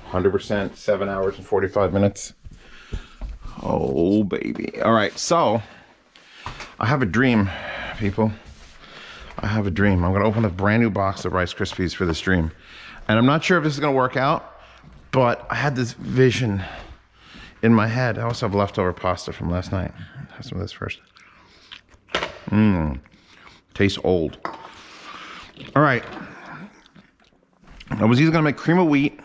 100%, 7 hours and 45 minutes. Oh, baby. All right, so I have a dream, people. I have a dream. I'm going to open a brand new box of Rice Krispies for this dream. And I'm not sure if this is going to work out, but I had this vision in my head. I also have leftover pasta from last night. Have some of this first. Tastes old. All right. I was either going to make cream of wheat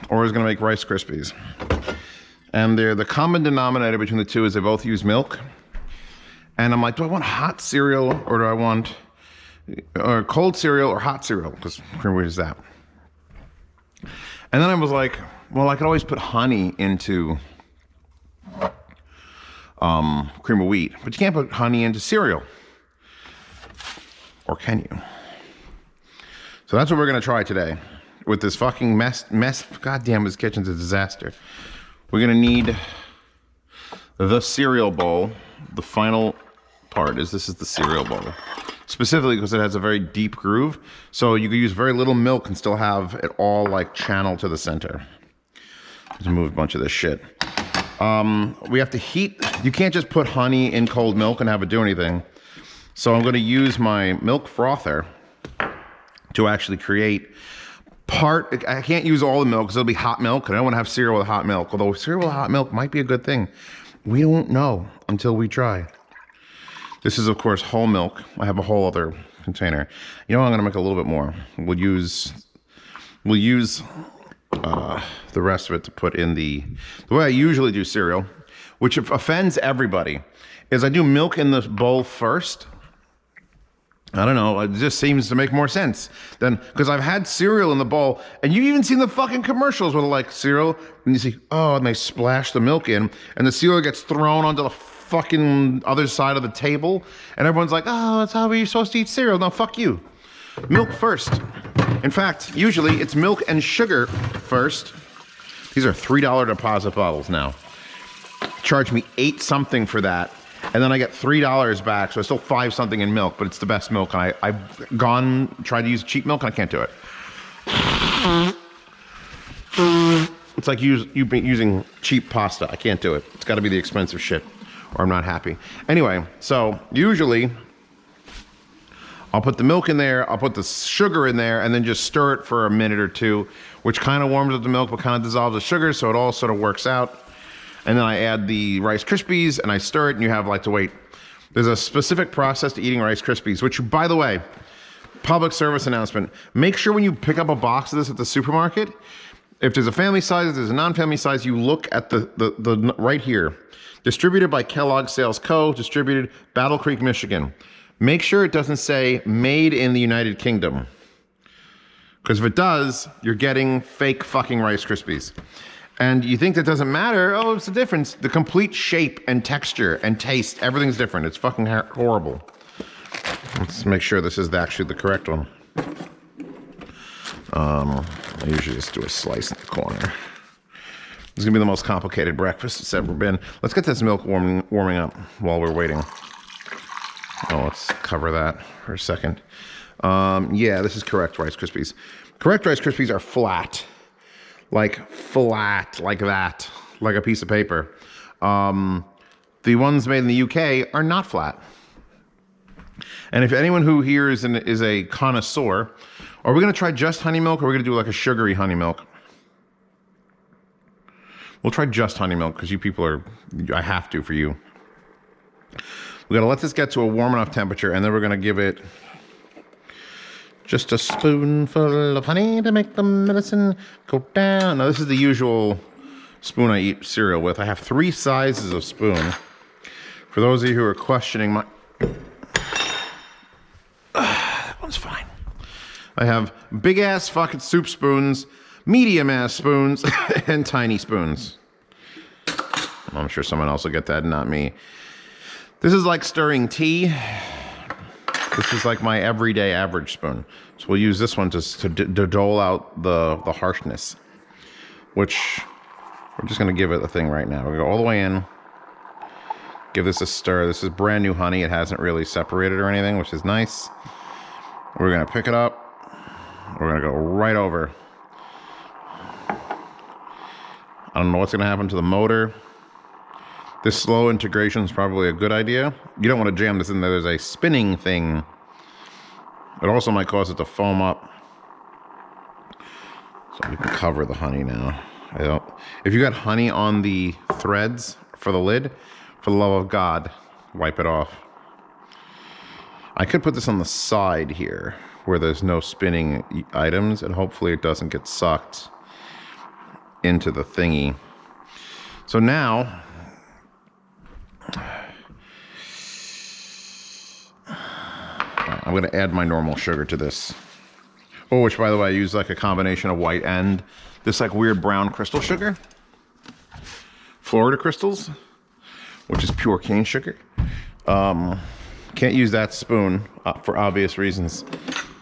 or I was going to make Rice Krispies. And the common denominator between the two is they both use milk. And I'm like, do I want hot cereal or do I want cold cereal or hot cereal? Because cream of wheat is that. And then I was like, well, I could always put honey into cream of wheat, but you can't put honey into cereal. Or can you? So that's what we're going to try today with this fucking mess. God damn, this kitchen's a disaster. We're going to need the cereal bowl. The final part is this is the cereal bowl. Specifically because it has a very deep groove. So you can use very little milk and still have it all like channel to the center. Let's move a bunch of this shit. We have to heat. You can't just put honey in cold milk and have it do anything. So I'm going to use my milk frother to actually create part. I can't use all the milk because it'll be hot milk. And I don't want to have cereal with hot milk. Although cereal with hot milk might be a good thing. We won't know until we try. This is, of course, whole milk. I have a whole other container. You know, I'm going to make a little bit more. We'll use the rest of it to put in the way I usually do cereal, which offends everybody, is I do milk in the bowl first. I don't know, it just seems to make more sense than, because I've had cereal in the bowl, and you've even seen the fucking commercials with like cereal, and you see, oh, and they splash the milk in, and the cereal gets thrown onto the fucking other side of the table, and everyone's like, oh, that's how we're supposed to eat cereal. No, fuck you. Milk first. In fact, usually it's milk and sugar first. These are $3 deposit bottles now. Charge me $8 something for that. And then I get $3 back, so it's still $5 something in milk, but it's the best milk. And I've tried to use cheap milk, and I can't do it. It's like using cheap pasta. I can't do it. It's got to be the expensive shit, or I'm not happy. Anyway, so usually I'll put the milk in there, I'll put the sugar in there, and then just stir it for a minute or two, which kind of warms up the milk, but kind of dissolves the sugar, so it all sort of works out. And then I add the Rice Krispies, and I stir it, and you have like to wait. There's a specific process to eating Rice Krispies, which, by the way, public service announcement, make sure when you pick up a box of this at the supermarket, if there's a family size, if there's a non-family size, you look at the right here. Distributed by Kellogg Sales Co., distributed Battle Creek, Michigan. Make sure it doesn't say made in the United Kingdom. Because if it does, you're getting fake fucking Rice Krispies. And you think that doesn't matter? Oh, it's the difference. The complete shape and texture and taste, everything's different. It's fucking horrible. Let's make sure this is actually the correct one. I usually just do a slice in the corner. This is gonna be the most complicated breakfast it's ever been. Let's get this milk warming up while we're waiting. Oh, let's cover that for a second. Yeah, this is correct Rice Krispies. Correct Rice Krispies are flat. Like that, like a piece of paper. The ones made in the UK are not flat. And if anyone who here is a connoisseur, are we going to try just honey milk, or are we going to do like a sugary honey milk? We'll try just honey milk because you people I have to for you. We got to let this get to a warm enough temperature, and then we're going to give it just a spoonful of honey to make the medicine go down. Now, this is the usual spoon I eat cereal with. I have 3 sizes of spoon. For those of you who are questioning my... that one's fine. I have big-ass fucking soup spoons, medium-ass spoons, and tiny spoons. I'm sure someone else will get that, not me. This is like stirring tea. This is like my everyday average spoon. So we'll use this one to dole out the harshness, which we're just going to give it a thing right now. We're going to go all the way in, give this a stir. This is brand new honey. It hasn't really separated or anything, which is nice. We're going to pick it up. We're going to go right over. I don't know what's going to happen to the motor. This slow integration is probably a good idea. You don't want to jam this in there. There's a spinning thing. It also might cause it to foam up. So we can cover the honey now. If you got honey on the threads for the lid, for the love of God, wipe it off. I could put this on the side here where there's no spinning items, and hopefully it doesn't get sucked into the thingy. So now, I'm going to add my normal sugar to this. Oh, which by the way, I use like a combination of white and this like weird brown crystal sugar. Florida crystals, which is pure cane sugar. Can't use that spoon for obvious reasons.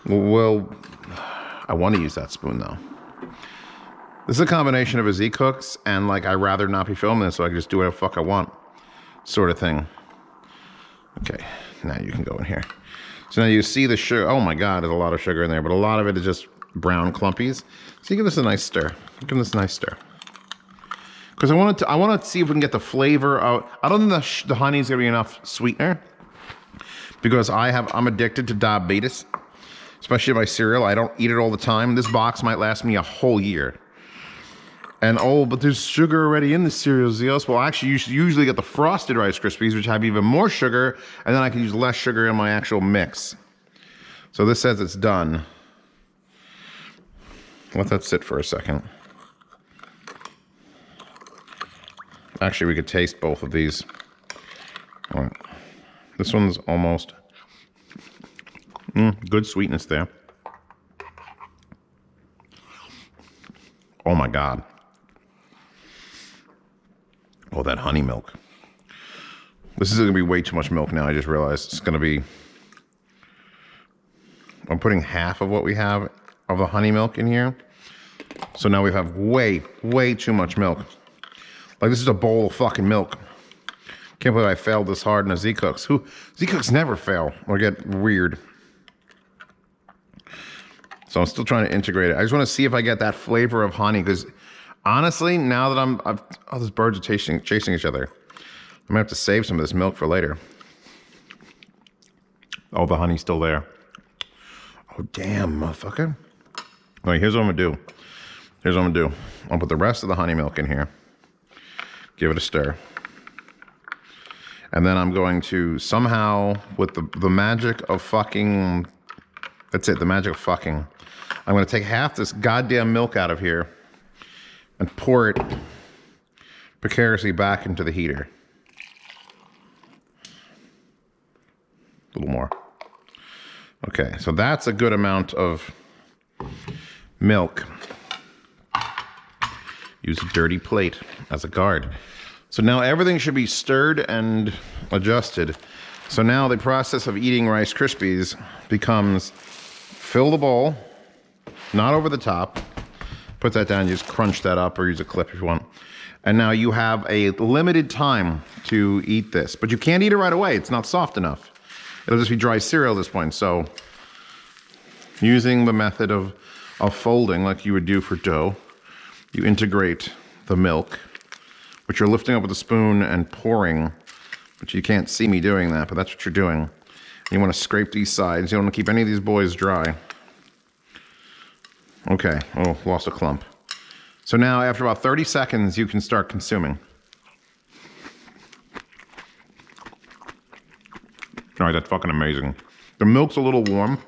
Well, I want to use that spoon though. This is a combination of a Z-Cooks and like I'd rather not be filming this so I can just do whatever the fuck I want sort of thing. Okay, now you can go in here. So now you see the sugar. Oh my God, there's a lot of sugar in there, but a lot of it is just brown clumpies. So you give this a nice stir. Give this a nice stir. Because I want to see if we can get the flavor out. I don't think the honey is gonna be enough sweetener because I'm addicted to diabetes, especially my cereal. I don't eat it all the time. This box might last me a whole year. And oh, but there's sugar already in the cereal, Zeos. Well, actually, you should usually get the frosted Rice Krispies, which have even more sugar, and then I can use less sugar in my actual mix. So this says it's done. Let that sit for a second. Actually, we could taste both of these. All right. This one's almost good sweetness there. Oh my God. Oh, that honey milk. This is going to be way too much milk now. I just realized it's going to be... I'm putting half of what we have of the honey milk in here. So now we have way, way too much milk. Like this is a bowl of fucking milk. Can't believe I failed this hard in a Z-Cooks. Z-Cooks never fail or get weird. So I'm still trying to integrate it. I just want to see if I get that flavor of honey because honestly, now that all these birds are chasing each other, I'm gonna have to save some of this milk for later. Oh, the honey's still there. Oh, damn, motherfucker. All right, here's what I'm gonna do. Here's what I'm gonna do. I'll put the rest of the honey milk in here. Give it a stir. And then I'm going to somehow, with the magic of fucking, that's it, the magic of fucking, I'm gonna take half this goddamn milk out of here and pour it precariously back into the heater. A little more. Okay, so that's a good amount of milk. Use a dirty plate as a guard. So now everything should be stirred and adjusted. So now the process of eating Rice Krispies becomes fill the bowl, not over the top. Put that down, you just crunch that up or use a clip if you want. And now you have a limited time to eat this, but you can't eat it right away. It's not soft enough. It'll just be dry cereal at this point. So using the method of folding like you would do for dough, you integrate the milk, which you're lifting up with a spoon and pouring, but you can't see me doing that, but that's what you're doing. And you want to scrape these sides. You don't want to keep any of these boys dry. Okay, oh, lost a clump. So now after about 30 seconds, you can start consuming. All right, that's fucking amazing. The milk's a little warm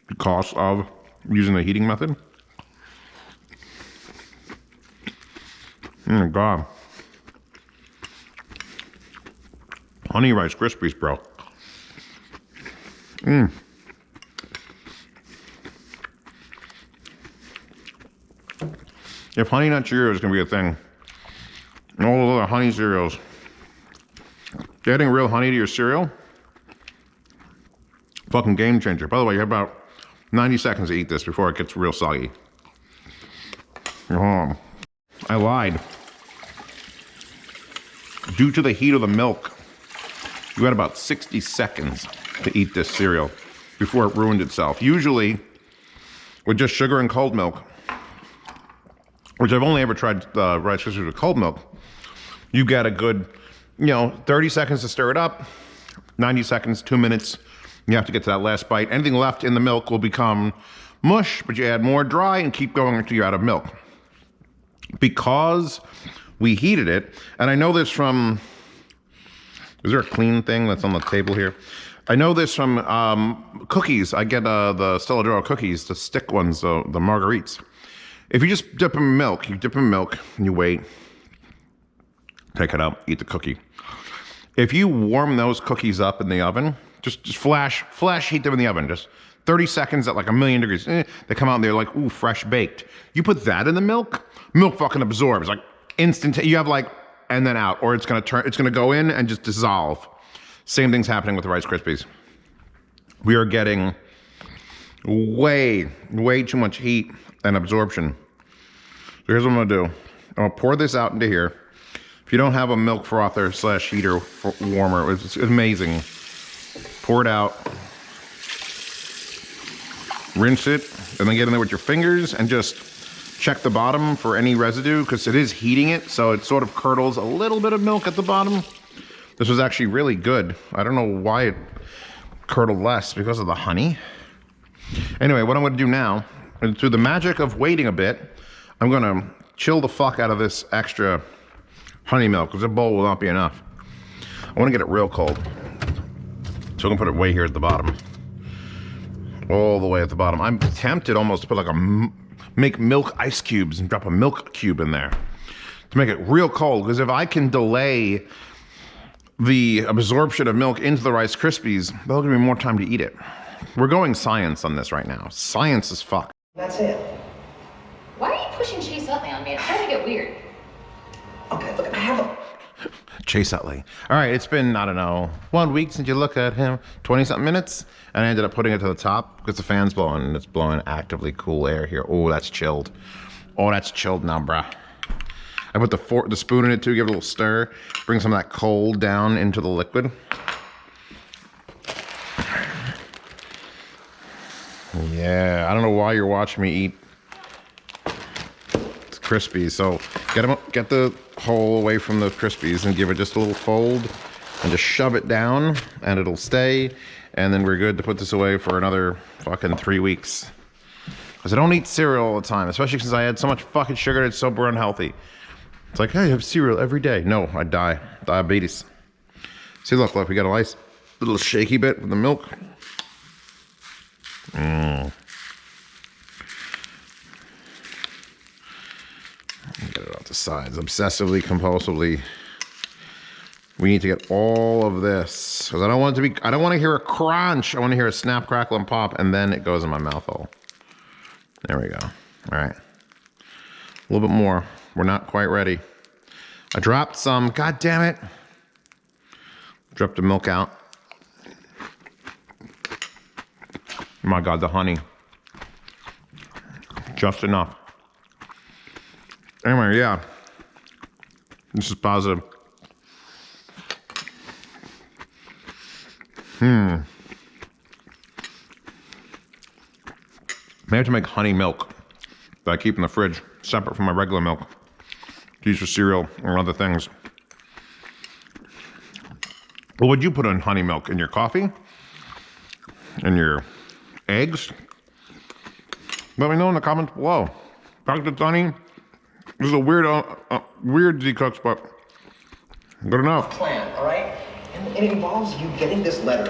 because of using the heating method. Oh my God. Honey Rice Krispies, bro. If Honey Nut Cheerios is gonna be a thing, and all those other honey cereals, adding real honey to your cereal, fucking game changer. By the way, you have about 90 seconds to eat this before it gets real soggy. Oh, I lied. Due to the heat of the milk, you had about 60 seconds to eat this cereal before it ruined itself. Usually, with just sugar and cold milk, which I've only ever tried Rice Krispies with cold milk, you get a good, 30 seconds to stir it up, 90 seconds, 2 minutes. You have to get to that last bite. Anything left in the milk will become mush, but you add more dry and keep going until you're out of milk. Because we heated it, and I know this from, is there a clean thing that's on the table here? I know this from cookies. I get the Stella D'Oro cookies, the stick ones, the marguerites. If you just dip them in milk, and you wait, take it out, eat the cookie. If you warm those cookies up in the oven, just flash heat them in the oven, just 30 seconds at like 1,000,000 degrees. They come out and they're like, ooh, fresh baked. You put that in the milk fucking absorbs, like instant. You have like, and then out, or it's gonna go in and just dissolve. Same thing's happening with the Rice Krispies. We are getting way too much heat and absorption. So here's what I'm gonna do. I'm gonna pour this out into here. If you don't have a milk frother / heater warmer, it's amazing. Pour it out. Rinse it, and then get in there with your fingers and just check the bottom for any residue, because it is heating it, so it sort of curdles a little bit of milk at the bottom. This was actually really good. I don't know why it curdled less, because of the honey. Anyway, what I'm gonna do now, and through the magic of waiting a bit, I'm gonna chill the fuck out of this extra honey milk, because a bowl will not be enough. I wanna get it real cold. So I'm gonna put it way here at the bottom. All the way at the bottom. I'm tempted almost to put like make milk ice cubes and drop a milk cube in there to make it real cold, because if I can delay the absorption of milk into the Rice Krispies, that'll give me more time to eat it. We're going science on this right now. Science is fuck. That's it. Why are you pushing Chase Utley on me? It's starting to get weird. Okay, look, I have a... Chase Utley. All right, it's been, I don't know, 1 week since you look at him, 20-something minutes, and I ended up putting it to the top because the fan's blowing, and it's blowing actively cool air here. Oh, that's chilled. Oh, that's chilled now, bruh. I put the spoon in it too, give it a little stir, bring some of that cold down into the liquid. Yeah, I don't know why you're watching me eat. It's Krispies, so get the hole away from the Krispies and give it just a little fold and just shove it down and it'll stay, and then we're good to put this away for another fucking 3 weeks. Because I don't eat cereal all the time, especially since I had so much fucking sugar, it's super unhealthy. It's like, hey, I have cereal every day. No, I die. Diabetes. See, look, we got a nice little shaky bit with the milk. Get it off the sides. Obsessively, compulsively. We need to get all of this, because I don't want to hear a crunch. I want to hear a snap, crackle, and pop, and then it goes in my mouth hole. There we go. All right. A little bit more. We're not quite ready. I dropped some. God damn it. Dropped the milk out. Oh my God, the honey. Just enough. Anyway, yeah. This is positive. May have to make honey milk that I keep in the fridge, separate from my regular milk, to use for cereal or other things. What would you put in honey milk? In your coffee? In your eggs? Let me know in the comments below. Dr. Sunny, this is a weird Z-Cooks, but good enough. Plan, all right? And it involves you getting this letter